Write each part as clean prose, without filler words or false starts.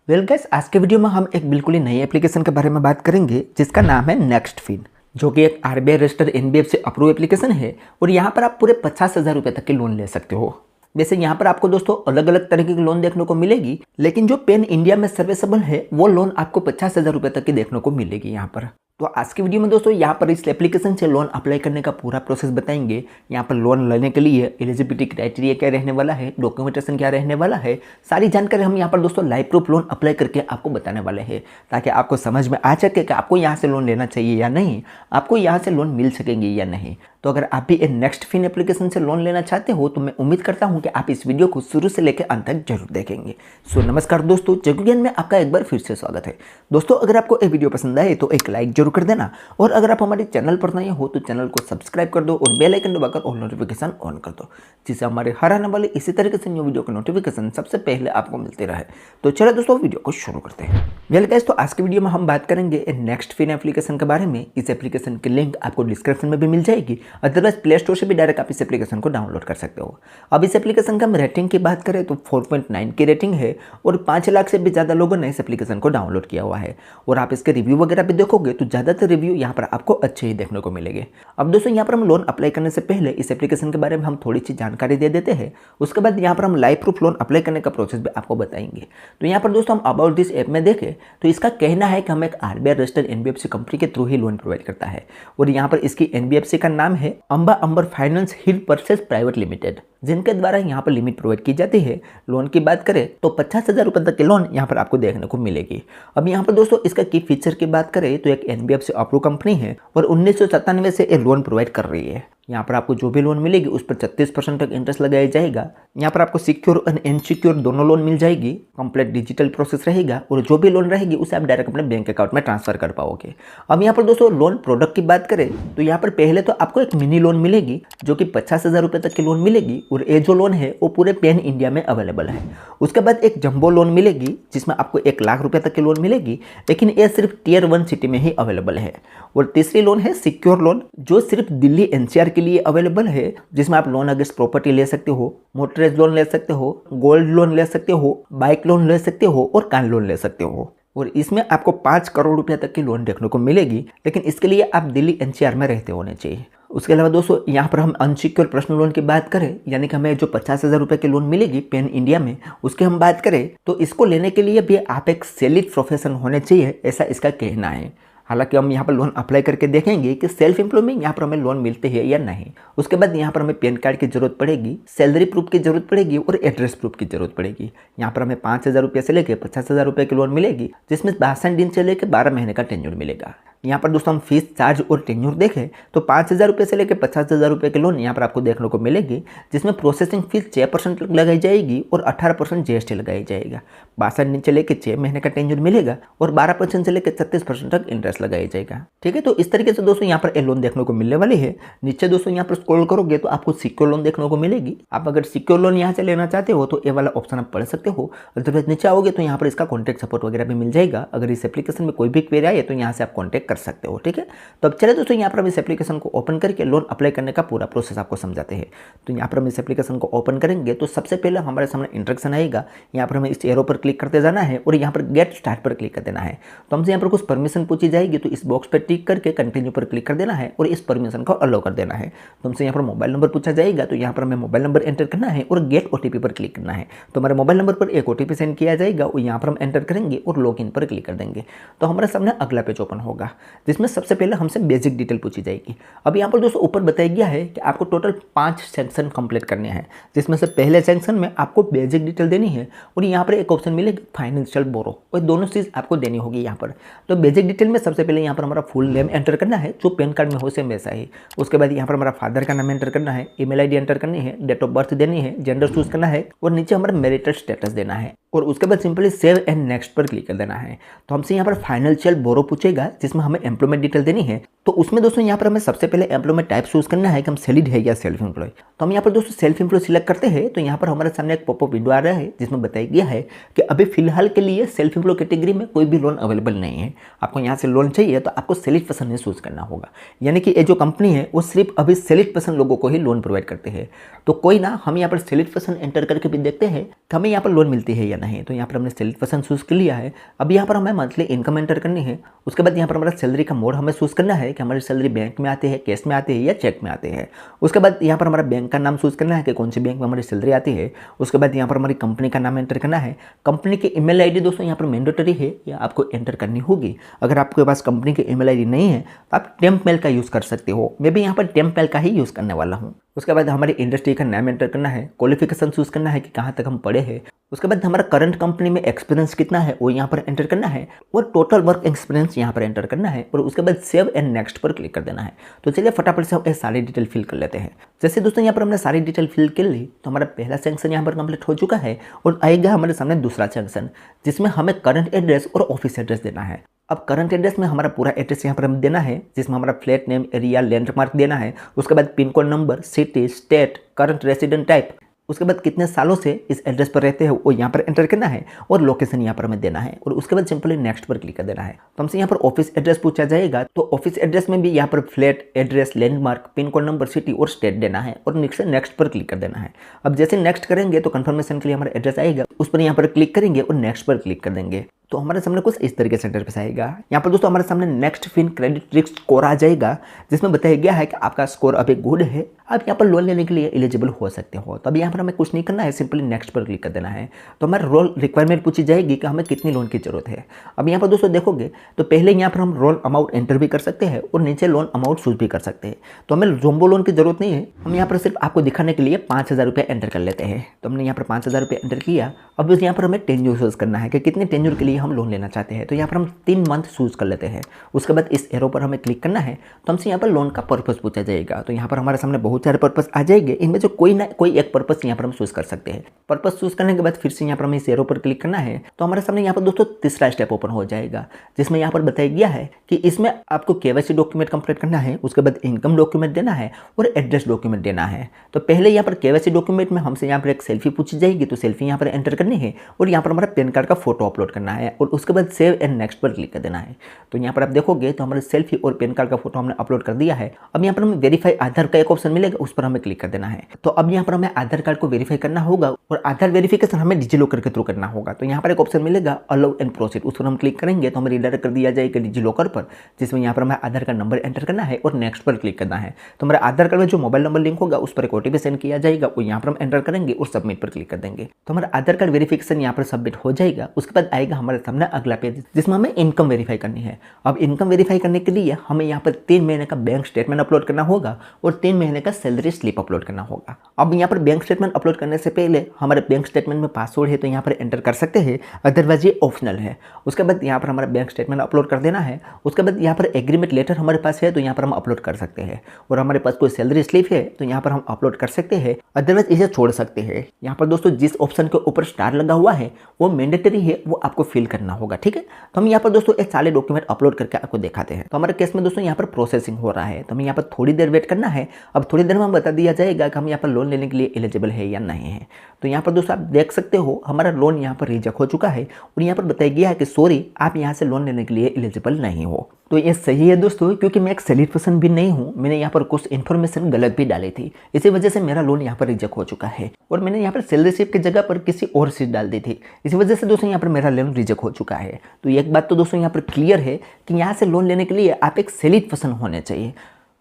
Well guys, आज के video में हम एक बिल्कुल ही नई एप्लीकेशन के बारे में बात करेंगे जिसका नाम है नेक्स्टफिन, जो कि एक RBI registered NBFC approve application है। और यहाँ पर आप पूरे 50,000 रुपये तक के लोन ले सकते हो। वैसे यहाँ पर आपको दोस्तों अलग अलग तरीके की लोन देखने को मिलेगी, लेकिन जो पेन इंडिया में सर्विसेबल है वो लोन आपको 50,000 रुपये तक की देखने को मिलेगी यहाँ पर। तो आज की वीडियो में दोस्तों यहाँ पर इस एप्लीकेशन से लोन अप्लाई करने का पूरा प्रोसेस बताएंगे। यहाँ पर लोन लेने के लिए एलिजिबिलिटी क्राइटेरिया क्या रहने वाला है, डॉक्यूमेंटेशन क्या रहने वाला है, सारी जानकारी हम यहाँ पर दोस्तों लाइव प्रूफ लोन अप्लाई करके आपको बताने वाले हैं, ताकि आपको समझ में आ सके कि आपको यहाँ से लोन लेना चाहिए या नहीं, आपको यहाँ से लोन मिल सकेंगे या नहीं। तो अगर आप भी एक नेक्स्टफिन एप्लीकेशन से लोन लेना चाहते हो तो मैं उम्मीद करता हूँ कि आप इस वीडियो को शुरू से लेकर अंत तक जरूर देखेंगे। सो नमस्कार दोस्तों, जगू ज्ञान में आपका एक बार फिर से स्वागत है। दोस्तों अगर आपको ये वीडियो पसंद आए तो एक लाइक जरूर कर देना, और अगर आप हमारे चैनल पर नए हो तो चैनल को सब्सक्राइब कर दो और बेल आइकन दबाकर ऑल नोटिफिकेशन ऑन कर दो, जिससे हमारे हर आने वाले इसी तरीके से न्यू वीडियो का नोटिफिकेशन सबसे पहले आपको मिलते रहे। तो चलो दोस्तों वीडियो को शुरू करते हैं। वेल गाइस, तो आज की वीडियो में हम बात करेंगे नेक्स्टफिन एप्लीकेशन के बारे में। इस एप्लीकेशन की लिंक आपको डिस्क्रिप्शन में भी मिल जाएगी, अदरवाइज प्ले स्टोर से भी डायरेक्ट आप इस एप्लीकेशन को डाउनलोड कर सकते हो। अब इस एप्लीकेशन का हम रेटिंग की बात करें तो 4.9 की रेटिंग है और 5 लाख से भी ज़्यादा लोगों ने इस एप्लीकेशन को डाउनलोड किया हुआ है। और आप इसके रिव्यू वगैरह भी देखोगे तो ज़्यादातर रिव्यू यहाँ पर आपको अच्छे ही देखने को मिलेंगे। अब दोस्तों यहाँ पर हम लोन अप्लाई करने से पहले इस एप्लीकेशन के बारे में हम थोड़ी सी जानकारी दे देते हैं, उसके बाद यहाँ पर हम लाइव प्रूफ लोन अप्लाई करने का प्रोसेस भी आपको बताएंगे। तो यहाँ पर दोस्तों हम अबाउट दिस ऐप में देखें तो इसका कहना है कि हम एक आरबीआई रजिस्टर्ड एनबीएफसी कंपनी के थ्रू ही लोन प्रोवाइड करता है। और यहाँ पर इसकी एनबीएफसी का नाम है अंबा अंबर फाइनेंस हिल परचेज प्राइवेट लिमिटेड, जिनके द्वारा यहाँ पर लिमिट प्रोवाइड की जाती है। लोन की बात करें तो 50,000 रुपये तक के लोन यहाँ पर आपको देखने को मिलेगी। अब यहाँ पर दोस्तों इसका की फीचर की बात करें तो एक एनबीएफसी अप्रूव कंपनी है और 1997 से ये लोन प्रोवाइड कर रही है। यहाँ पर आपको जो भी लोन मिलेगी उस पर 36% तक इंटरेस्ट लगाया जाएगा। यहाँ पर आपको सिक्योर और इनसिक्योर दोनों लोन मिल जाएगी। कंप्लीट डिजिटल प्रोसेस रहेगा और जो भी लोन रहेगी उसे आप डायरेक्ट अपने बैंक अकाउंट में ट्रांसफर कर पाओगे। अब यहाँ पर दोस्तों लोन प्रोडक्ट की बात करें तो यहाँ पर पहले तो आपको एक मिनी लोन मिलेगी जो कि 50,000 रुपये तक की लोन मिलेगी, और ये जो लोन है वो पूरे पैन इंडिया में अवेलेबल है। उसके बाद एक जंबो लोन मिलेगी जिसमें आपको 1 लाख रुपये तक की लोन मिलेगी, लेकिन ये सिर्फ टियर 1 सिटी में ही अवेलेबल है। और तीसरी लोन है सिक्योर लोन, जो सिर्फ दिल्ली एनसीआर के लिए अवेलेबल है, जिसमें आप लोन अगेंस्ट प्रॉपर्टी ले सकते हो, मोटरेज लोन ले सकते हो, गोल्ड लोन ले सकते हो, बाइक लोन ले सकते हो और कार लोन ले सकते हो। और इसमें आपको 5 करोड़ रुपए तक की लोन देखने को मिलेगी, लेकिन इसके लिए आप दिल्ली एनसीआर में रहते होने चाहिए। उसके अलावा दोस्तों यहाँ पर हम अनसिक्योर पर्सनल लोन की बात करें, यानी कि हमें जो 50,000 रुपये की लोन मिलेगी पेन इंडिया में, उसकी हम बात करें तो इसको लेने के लिए भी आप एक सैलरीड प्रोफेशन होने चाहिए, ऐसा इसका कहना है। हालांकि हम यहाँ पर लोन अप्लाई करके देखेंगे कि सेल्फ एम्प्लॉय में यहाँ पर हमें लोन मिलते हैं या नहीं। उसके बाद यहाँ पर हमें पैन कार्ड की जरूरत पड़ेगी, सैलरी प्रूफ की जरूरत पड़ेगी और एड्रेस प्रूफ की जरूरत पड़ेगी। यहाँ पर हमें 5,000 रुपये से लेकर 50,000 रुपये की लोन मिलेगी, जिसमें 62 दिन से लेकर 12 महीने का टेन्योर मिलेगा। यहाँ पर दोस्तों हम फीस चार्ज और टेन्योर देखें तो 5,000 रुपये से लेकर 50,000 रुपये की लोन यहाँ पर आपको देखने को मिलेगी, जिसमें प्रोसेसिंग फीस 6% लगाई जाएगी और 18% जीएसटी लगाई जाएगा। 62 दिन से लेकर 6 महीने का टेन्योर मिलेगा और 12% से लेकर 36% तक इंटरेस्ट लगाया जाएगा। ठीक है, तो इस तरीके से दोस्तों यहाँ पर ये लोन देखने को मिलने वाली है। नीचे दोस्तों यहाँ पर स्क्रॉल करोगे तो आपको सिक्योर लोन देखने को मिलेगी। आप अगर सिक्योर लोन यहाँ से लेना चाहते हो तो ये वाला ऑप्शन आप पढ़ सकते हो। अदरवाइज नीचे आओगे तो यहाँ पर इसका कॉन्टैक्ट सपोर्ट वगैरह भी मिल जाएगा। अगर इस एप्लीकेशन में कोई भी क्वेरी आए तो यहाँ से आप कॉन्टैक्ट कर सकते हो। ठीक है, तो अब चले दोस्तों यहाँ पर हम इस एप्लीकेशन को ओपन करके लोन अप्लाई करने का पूरा प्रोसेस आपको समझाते हैं। तो यहाँ पर हम इस एप्लीकेशन को ओपन करेंगे तो सबसे पहले हमारे सामने इंस्ट्रक्शन आएगा। यहाँ पर हमें इस एरो पर क्लिक करते जाना है और यहाँ पर गेट स्टार्ट पर क्लिक कर देना है। तो हमसे यहाँ पर कुछ परमिशन पूछी जाएगी, तो इस बॉक्स पर टिक करके कंटिन्यू पर क्लिक कर देना है और इस परमिशन को अलाउ कर देना है। तो हमसे यहाँ पर मोबाइल नंबर पूछा जाएगा, तो यहाँ पर हमें मोबाइल नंबर एंटर करना है और गेट ओटीपी पर क्लिक करना है। तो हमारे मोबाइल नंबर पर एक ओटीपी सेंड किया जाएगा और यहाँ पर हम एंटर करेंगे और लॉगिन पर क्लिक कर देंगे। तो हमारे सामने अगला पेज ओपन होगा, जिसमें सबसे पहले हमसे बेसिक डिटेल पूछी जाएगी। अब यहाँ पर दोस्तों ऊपर बताया गया है कि आपको टोटल 5 सेक्शन कंप्लीट करने हैं, जिसमें से पहले सेक्शन में आपको बेसिक डिटेल देनी है और यहाँ पर एक ऑप्शन मिलेगा फाइनेंशियल बोरो, और दोनों चीज़ आपको देनी होगी यहाँ पर। तो बेसिक डिटेल में सबसे पहले यहाँ पर हमारा फुल नेम एंटर करना है, जो पैन कार्ड में हो सेम वैसा ही। उसके बाद यहाँ पर हमारा फादर का नाम एंटर करना है, ईमेल आईडी एंटर करनी है, डेट ऑफ बर्थ देनी है, जेंडर चूज करना है और नीचे हमारा मैरिटल स्टेटस देना है। और उसके बाद सिंपली सेव एंड नेक्स्ट पर क्लिक कर देना है। तो हमसे यहाँ पर फाइनेंशियल बोरो पूछेगा, जिसमें हमें एम्प्लॉयमेंट डिटेल देनी है, तो उसमें दोस्तों यहाँ पर हमें सबसे पहले एम्प्लॉयमेंट टाइप चूज करना है कि हम सैलरीड है या सेल्फ एम्प्लॉय। तो हम यहाँ पर दोस्तों सेल्फ एम्प्लॉय सिलेक्ट करते हैं, तो यहाँ पर हमारे सामने एक पॉपअप विंडो आ रहा है जिसमें बताया गया है कि अभी फिलहाल के लिए सेल्फ एम्प्लॉय कैटेगरी में कोई भी लोन अवेलेबल नहीं है। आपको यहाँ से लोन चाहिए तो आपको सैलरीड पर्सन में चूज करना होगा, यानी कि ये जो कंपनी है वो सिर्फ अभी सैलरीड पर्सन लोगों को ही लोन प्रोवाइड करते हैं। तो कोई ना, हम यहाँ पर सैलरीड पर्सन एंटर करके भी देखते हैं कि हमें यहाँ पर लोन मिलती है या नहीं। तो यहाँ पर हमने सैलरीड पर्सन चूज कर लिया है। अब यहाँ पर हमें मंथली इनकम एंटर करनी है। उसके बाद यहाँ पर हमारा सैलरी का मोड हमें चूज करना है कि हमारी सैलरी बैंक में आती है, कैश में आती है या चेक में आती है। उसके बाद यहाँ पर हमारा बैंक का नाम चूज करना है कि कौन सी बैंक में हमारी सैलरी आती है। उसके बाद यहाँ पर हमारी कंपनी का नाम एंटर करना है। कंपनी की ईमेल आईडी दोस्तों यहाँ पर मैंडेटरी है या आपको एंटर करनी होगी। अगर आपके पास कंपनी की ईमेल आईडी नहीं है तो आप टेम्प मेल का यूज़ कर सकते हो। मैं भी यहाँ पर टेम्प मेल का ही यूज़ करने वाला हूँ। उसके बाद हमारी इंडस्ट्री का नाम एंटर करना है, क्वालिफिकेशन चूज करना है कि कहाँ तक हम पढ़े हैं। उसके बाद हमारा करंट कंपनी में एक्सपीरियंस कितना है वो यहाँ पर एंटर करना है और टोटल वर्क एक्सपीरियंस यहाँ पर एंटर करना है और उसके बाद सेव एंड नेक्स्ट पर क्लिक कर देना है। तो चलिए फटाफट से हम ये सारी डिटेल फिल कर लेते हैं। जैसे दोस्तों यहाँ पर हमने सारी डिटेल फिल कर ली तो हमारा पहला सेक्शन यहाँ पर कंप्लीट हो चुका है और आएगा हमारे सामने दूसरा सेक्शन जिसमें हमें करंट एड्रेस और ऑफिस एड्रेस देना है। अब करंट एड्रेस में हमारा पूरा एड्रेस यहाँ पर हमें देना है जिसमें हमारा फ्लैट नेम, एरिया, लैंडमार्क देना है। उसके बाद pin code number, city, state, current resident type, उसके बाद कितने सालों से इस एड्रेस पर रहते हैं वो यहाँ पर एंटर करना है और लोकेशन यहाँ पर हमें देना है और उसके बाद सिंपली नेक्स्ट पर क्लिक कर देना है। तो हमसे यहाँ पर ऑफिस एड्रेस पूछा जाएगा तो ऑफिस एड्रेस में भी यहाँ पर flat address, landmark, pin code number, city और स्टेट देना है और नेक्स्ट पर क्लिक कर देना है। अब जैसे नेक्स्ट करेंगे तो कंफर्मेशन के लिए हमारा एड्रेस आएगा, उस पर यहाँ पर क्लिक करेंगे और नेक्स्ट पर क्लिक कर देंगे तो हमारे सामने कुछ इस तरीके से इंटरफेस आएगा। यहाँ पर दोस्तों हमारे सामने next fin credit risk score आ जाएगा जिसमें बताया गया है कि आपका स्कोर अभी गुड है, आप यहाँ पर लोन लेने के लिए एलिजिबल हो सकते हो। तो अभी यहाँ पर हमें कुछ नहीं करना है, सिंपली नेक्स्ट पर क्लिक कर देना है। तो हमारे रोल रिक्वायरमेंट पूछी जाएगी कि हमें कितनी लोन की जरूरत है। अब यहाँ पर दोस्तों देखोगे तो पहले यहाँ पर हम रोल अमाउंट एंटर भी कर सकते हैं और नीचे लोन अमाउंट चूज भी कर सकते हैं। तो हमें जोम्बो लोन की जरूरत नहीं है, हम यहाँ पर सिर्फ आपको दिखाने के लिए 5,000 रुपये एंटर कर लेते हैं। तो हमने यहाँ पर 5,000 रुपये एंटर किया। अब यहाँ पर हमें टेन्योर चूज करना है कि कितने टेन्योर के लिए हम लोन लेना चाहते हैं। तो यहाँ पर हम 3 मंथ चूज कर लेते हैं। उसके बाद इस एरो पर हमें क्लिक करना है तो हमसे यहाँ पर लोन का पर्पस पूछा जाएगा। तो यहाँ पर हमारे सामने बहुत सारे पर्पस आ जाएंगे, इनमें से कोई ना कोई एक पर्पस यहाँ पर हम चूज कर सकते हैं। पर्पस चूज करने के बाद फिर से यहाँ पर हमें इस एरो पर क्लिक करना है तो हमारे सामने यहाँ पर दोस्तों तीसरा स्टेप ओपन हो जाएगा जिसमें यहाँ पर बताया गया है कि इसमें आपको केवाईसी डॉक्यूमेंट कंप्लीट करना है, उसके बाद इनकम डॉक्यूमेंट देना है और एड्रेस डॉक्यूमेंट देना है। तो पहले यहाँ पर केवाईसी डॉक्यूमेंट में हमसे यहाँ पर एक सेल्फी पूछी जाएगी तो सेल्फी यहाँ पर एंटर करनी है और यहाँ पर हमारा पैन कार्ड का फोटो अपलोड करना है और उसके बाद सेव एंड नेक्स्ट पर क्लिक कर देना है। तो यहाँ पर आप देखोगे तो हमारे सेल्फी और पैन कार्ड का फोटो हमने अपलोड कर दिया है। अब यहाँ पर हमें वेरीफाई आधार का एक ऑप्शन मिलेगा, उस पर हमें क्लिक कर देना है। तो अब यहाँ पर हमें आधार कार्ड को वेरीफाई करना होगा और आधार वेरिफिकेशन हमें डिजिलॉकर के थ्रू करना होगा। तो यहाँ पर एक ऑप्शन मिलेगा अलाउ एंड प्रोसीड, उस पर हम क्लिक करेंगे तो हमें रिडायरेक्ट कर दिया जाएगा डिजिलॉकर पर, जिसमें यहाँ पर हमें आधार कार्ड नंबर एंटर करना है और नेक्स्ट पर क्लिक करना है। तो हमारे आधार कार्ड में जो मोबाइल नंबर लिंक होगा उस पर एक ओटीपी सेंड किया जाएगा, वो यहाँ पर हम एंटर करेंगे और सबमिट पर क्लिक कर देंगे। तो हमारा आधार कार्ड वेरिफिकेशन यहाँ पर सबमिट हो जाएगा। उसके बाद आएगा हमारे सामने अगला पेज जिसमें हमें इनकम वेरीफाई करनी है। अब इनकम वेरीफाई करने के लिए हमें यहाँ पर 3 महीने का बैंक स्टेटमेंट अपलोड करना होगा और 3 महीने का सैलरी स्लिप अपलोड करना होगा। अब यहाँ पर बैंक स्टेटमेंट अपलोड करने से पहले हमारे बैंक स्टेटमेंट में पासवर्ड है तो यहाँ पर एंटर कर सकते हैं, अदरवाइज ये ऑप्शनल है। उसके बाद यहाँ पर हमारा बैंक स्टेटमेंट अपलोड कर देना है। उसके बाद यहाँ पर एग्रीमेंट लेटर हमारे पास है तो यहाँ पर हम अपलोड कर सकते हैं और हमारे पास कोई सैलरी स्लिप है तो यहाँ पर हम अपलोड कर सकते हैं, अदरवाइज इसे छोड़ सकते हैं। यहाँ पर दोस्तों जिस ऑप्शन के ऊपर स्टार लगा हुआ है वो मैंडेटरी है, वो आपको फिल करना होगा, ठीक है। तो हम यहाँ पर दोस्तों एक सारे डॉक्यूमेंट अपलोड करके आपको दिखाते हैं। तो हमारे केस में दोस्तों यहाँ पर प्रोसेसिंग हो रहा है तो हमें यहाँ पर थोड़ी देर वेट करना है। अब थोड़ी देर में हम बता दिया जाएगा कि हम यहाँ पर लोन लेने के लिए एलिजिबल है या नहीं है। तो यहाँ पर दोस्तों आप देख सकते हो हमारा लोन यहाँ पर रिजेक्ट हो चुका है और यहाँ पर बताया गया है कि सॉरी आप यहाँ से लोन लेने के लिए एलिजिबल नहीं हो। तो ये सही है दोस्तों, क्योंकि मैं एक सैलरीड पर्सन भी नहीं हूँ, मैंने यहाँ पर कुछ इन्फॉर्मेशन गलत भी डाली थी, इसी वजह से मेरा लोन यहाँ पर रिजेक्ट हो चुका है और मैंने यहाँ पर सैलरी स्लिप की जगह पर किसी और चीज डाल दी थी, इसी वजह से दोस्तों यहाँ पर मेरा लोन रिजेक्ट हो चुका है। तो एक बात तो दोस्तों यहाँ पर क्लियर है कि यहाँ से लोन लेने के लिए आप एक सैलरीड पर्सन होने चाहिए।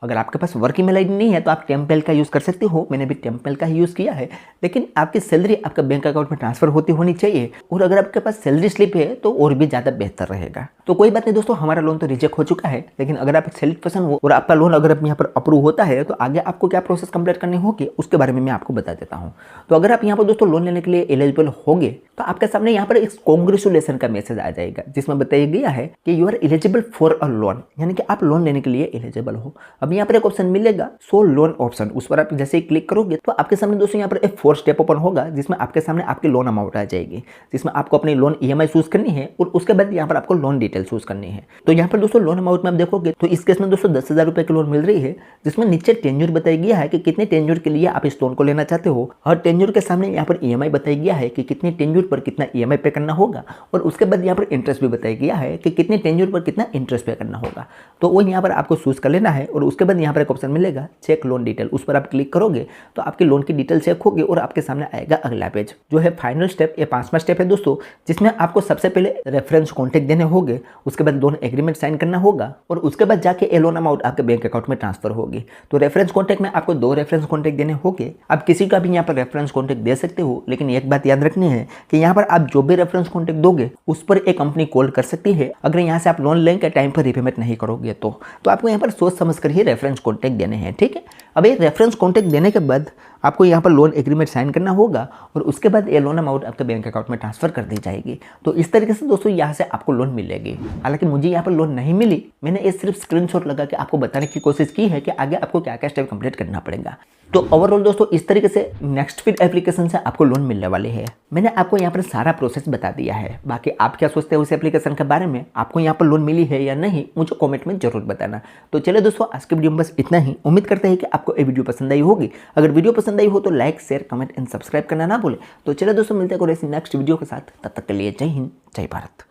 अगर आपके पास वर्क ईमेल आईडी नहीं है तो आप टेम्पेल का यूज़ कर सकते हो, मैंने भी टेम्पेल का ही यूज़ किया है, लेकिन आपकी सैलरी आपका बैंक अकाउंट में ट्रांसफर होती होनी चाहिए और अगर आपके पास सैलरी स्लिप है तो और भी ज़्यादा बेहतर रहेगा। तो कोई बात नहीं दोस्तों, हमारा लोन तो रिजेक्ट हो चुका है, लेकिन अगर आप एक सैलरीड पर्सन हो और आपका लोन अगर यहाँ पर अप्रूव होता है तो आगे आपको क्या प्रोसेस कंप्लीट करनी होगी उसके बारे में मैं आपको बता देता हूँ। तो अगर आप यहाँ पर दोस्तों लोन लेने के लिए एलिजिबल होंगे तो आपके सामने यहाँ पर एक कांग्रेचुलेशन का मैसेज आ जाएगा जिसमें बताया गया है कि you are eligible for a loan, यानी कि आप लोन लेने के लिए एलिजिबल हो। अब अब यहाँ पर एक ऑप्शन मिलेगा शो लोन ऑप्शन, उस पर आप जैसे ही क्लिक करोगे तो आपके सामने दोस्तों यहाँ पर एक 4 स्टेप ओपन होगा, जिसमें आपके सामने आपकी लोन अमाउंट आ जाएगी, जिसमें आपको अपनी लोन EMI चूज करनी है और उसके बाद यहाँ पर आपको लोन डिटेल चूज करनी है। तो यहाँ पर दोस्तों लोन अमाउंट में आप देखोगे तो इस केस में दोस्तों 10,000 रुपए की लोन मिल रही है, जिसमें नीचे टेन्योर बताया गया है कि कितने टेन्योर के लिए आप इस लोन को लेना चाहते हो। हर टेन्योर के सामने यहाँ पर EMI बताया गया है कि कितने टेन्योर पर कितना EMI पे करना होगा, और उसके बाद यहाँ पर इंटरेस्ट भी बताया गया है कि कितने टेन्योर पर कितना इंटरेस्ट पे करना होगा। तो वो यहाँ पर आपको चूज कर लेना है और उसके बाद यहाँ पर एक ऑप्शन मिलेगा चेक लोन डिटेल, उस पर आप क्लिक करोगे तो आपकी लोन की डिटेल चेक होगी और आपके सामने आएगा अगला पेज, जो है फाइनल स्टेप। ये 5वां स्टेप है दोस्तों, जिसमें आपको सबसे पहले रेफरेंस कॉन्टैक्ट देने होंगे, उसके बाद लोन एग्रीमेंट साइन करना होगा और उसके बाद जाके ये लोन अमाउंट आपके बैंक अकाउंट में ट्रांसफर होगी। तो रेफरेंस कॉन्टैक्ट में आपको 2 रेफरेंस कॉन्टैक्ट देने होंगे। आप किसी का भी यहाँ पर रेफरेंस कॉन्टैक्ट दे सकते हो, लेकिन एक बात याद रखनी है कि यहाँ पर आप जो भी रेफरेंस कॉन्टैक्ट दोगे उस पर एक कंपनी कॉल कर सकती है अगर यहाँ से आप लोन लेंगे टाइम पर रीपेमेंट नहीं करोगे तो आपको यहाँ पर सोच समझ कर ही रेफरेंस कॉन्टैक्ट देने हैं, ठीक है। अब ये रेफरेंस कॉन्टैक्ट देने के बाद आपको यहाँ पर लोन एग्रीमेंट साइन करना होगा और उसके बाद ये लोन अमाउंट आपके बैंक अकाउंट में ट्रांसफर कर दी जाएगी। तो इस तरीके से दोस्तों यहाँ से आपको लोन मिलेगी। हालांकि मुझे यहाँ पर लोन नहीं मिली, मैंने ये सिर्फ स्क्रीनशॉट लगा के आपको बताने की कोशिश की है कि आगे आपको क्या क्या स्टेप कंप्लीट करना पड़ेगा। तो ओवरऑल दोस्तों इस तरीके से नेक्स्टफिन एप्लीकेशन से आपको लोन मिलने वाली है। मैंने आपको यहाँ पर सारा प्रोसेस बता दिया है। बाकी आप क्या सोचते हैं उस एप्लीकेशन के बारे में, आपको यहाँ पर लोन मिली है या नहीं, मुझे कमेंट में जरूर बताना। तो चलिए दोस्तों आज के वीडियो में बस इतना ही। उम्मीद करते हैं कि आपको ये वीडियो पसंद आई होगी। अगर वीडियो पसंद आई हो तो like share comment and subscribe करना ना भूलें। तो चलिए दोस्तों मिलते हैं नेक्स्ट वीडियो के साथ, तब तक के लिए जय हिंद जय भारत।